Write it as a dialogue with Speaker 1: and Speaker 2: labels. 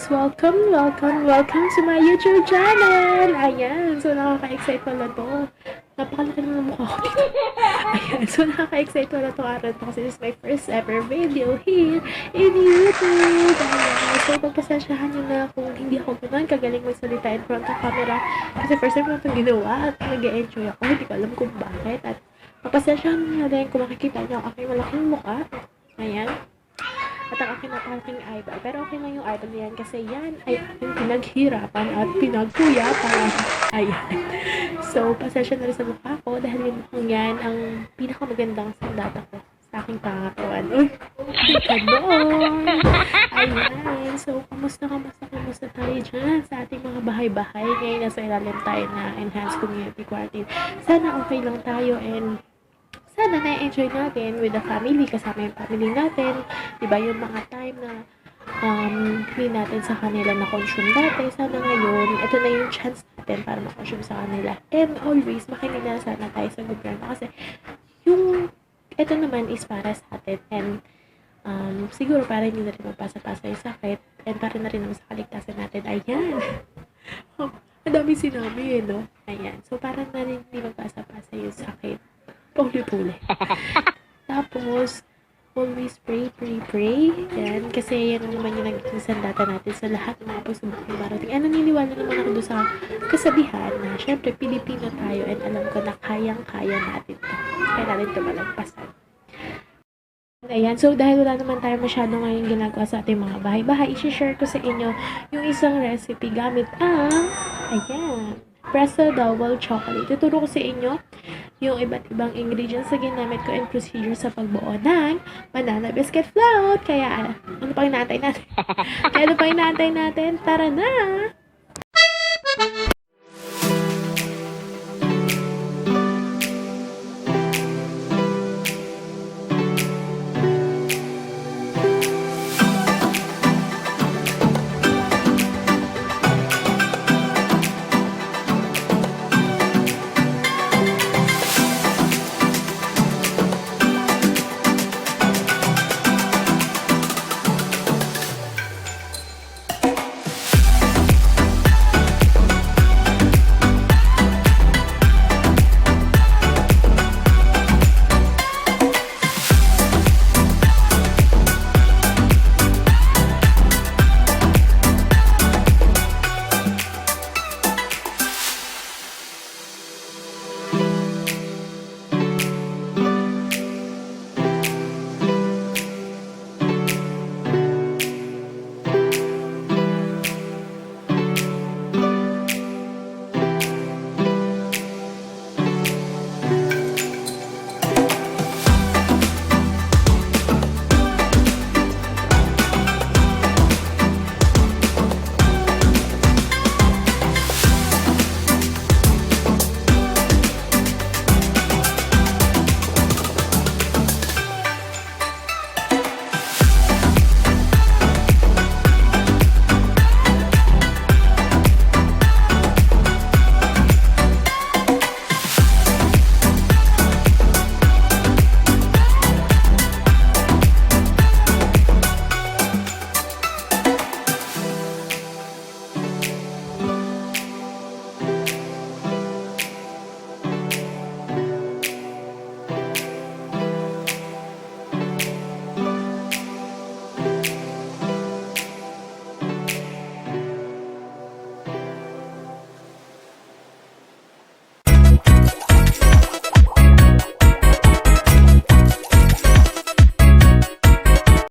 Speaker 1: guys! Welcome to my YouTube channel! Ayan, so nakaka-excite pala to. Napakalaki naman ng mukha ko dito. Ayan, so nakaka-excite pala to araw to kasi this is my first ever video here in YouTube. Ayan, so pagpasensyahan nyo na kung hindi ako ganun kagaling magsalita in front of camera kasi first time ko itong ginawa at nag-enjoy ako. Hindi ko alam kung bakit at pagpasensyahan nyo na din kung makikita nyo ang aking malaking mukha. Ayan. At ang aking napalaking eyeball. Pero okay lang yung eyeball yan kasi yan ay aking pinaghirapan at pinagkuyapan. Ayan. So, pasensya na rin sa mukha ko dahil yung mukhang yan ang pinakamagandang sandata ko sa aking pangatawan. Uy! Ganon! Ayan. So, kamusta tayo dyan sa ating mga bahay-bahay? Ngayon nasa ilalim tayo na enhanced community quarantine. Sana okay lang tayo and sana na-enjoy natin with the family, kasama yung family natin. Diba yung mga time na hindi natin sa kanila na-consume dati. Sana ngayon, ito na yung chance natin para ma-consume sa kanila. And always, makinig na sana tayo sa gobyerno. Kasi yung, ito naman is para sa atin. And siguro para hindi na rin magpasa-pasa yung sakit. And para na rin naman sa kaligtasan natin. Ayan. Ang dami sinabi no? Ayan. So, para na rin hindi magpasa-pasa yung sakit. Paulit-ulit. Tapos, always pray. Yan. Kasi yan naman yung naging sandata natin sa lahat ng mga pagsubok ng barating. Naniniwala naman ako doon sa kasabihan na syempre, Pilipino tayo and alam ko na kayang-kaya natin to. Kaya natin ito malagpasan. Ayan. So, dahil wala naman tayo masyado ngayon ginagawa sa ating mga bahay-bahay, isi-share ko sa inyo yung isang recipe gamit ang, ayan, Presto Double Choco. Tuturo ko sa inyo yung iba't ibang ingredients na ginamit ko and procedure sa pagbuo ng banana biscuit float. Kaya, ano pang inaantay natin? Tara na!